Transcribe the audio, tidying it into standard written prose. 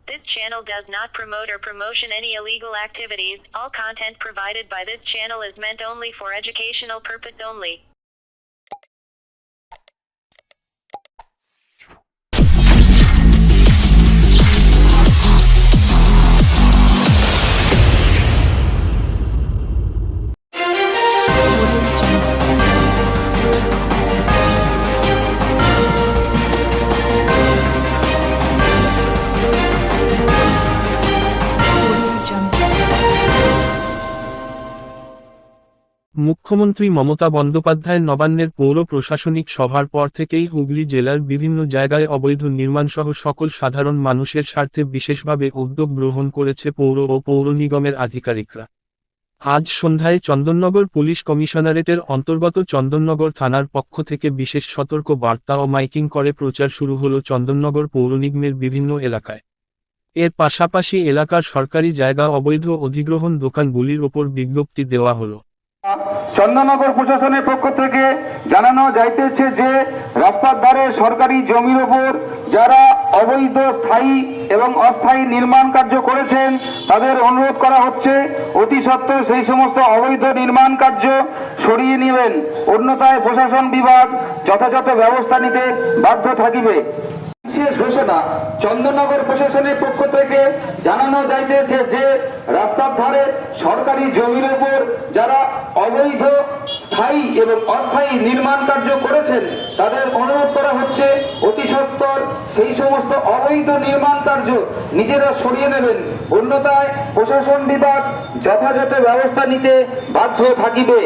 This channel does not promote or promotion any illegal activities. All content provided by this channel is meant only for educational purpose only. মুখ্যমন্ত্রী মমতা বন্দ্যোপাধ্যায়ের নবান্নের পৌর প্রশাসনিক সভার পর থেকেই হুগলি জেলার বিভিন্ন জায়গায় অবৈধ নির্মাণসহ সকল সাধারণ মানুষের স্বার্থে বিশেষভাবে উদ্যোগ গ্রহণ করেছে পৌর ও পৌর নিগমের আধিকারিকরা। আজ সন্ধ্যায় চন্দননগর পুলিশ কমিশনারেটের অন্তর্গত চন্দননগর থানার পক্ষ থেকে বিশেষ সতর্ক বার্তা ও মাইকিং করে প্রচার শুরু হলো চন্দননগর পৌর নিগমের বিভিন্ন এলাকায়। এর পাশাপাশি এলাকার সরকারি জায়গা অবৈধ অধিগ্রহণ দোকানগুলির ওপর বিজ্ঞপ্তি দেওয়া হলো। চন্দননগর প্রশাসনের পক্ষ থেকে জানানো যাইতেছে যে রাস্তার ধারে সরকারি জমির ওপর যারা অবৈধ স্থায়ী এবং অস্থায়ী নির্মাণ কার্য করেছেন তাদের অনুরোধ করা হচ্ছে অতি সত্বর সেই সমস্ত অবৈধ নির্মাণ কার্য সরিয়ে নেবেন, অন্যথায় প্রশাসন বিভাগ যথাযথ ব্যবস্থা নিতে বাধ্য থাকিবে। বিশেষ ঘোষণা, চন্দননগর প্রশাসনের পক্ষ থেকে জানানো যাইতেছে যে রাস্তার ধারে সরকারি জমির উপর যারা অবৈধ স্থায়ী এবং অস্থায়ী নির্মাণ কার্য করেছেন তাদের অনুরোধ করা হচ্ছে অতি সত্বর সেই সমস্ত অবৈধ নির্মাণ কার্য নিজেরা সরিয়ে নেবেন, অন্যথায় প্রশাসন বিভাগ যথাযথ ব্যবস্থা নিতে বাধ্য থাকিবে।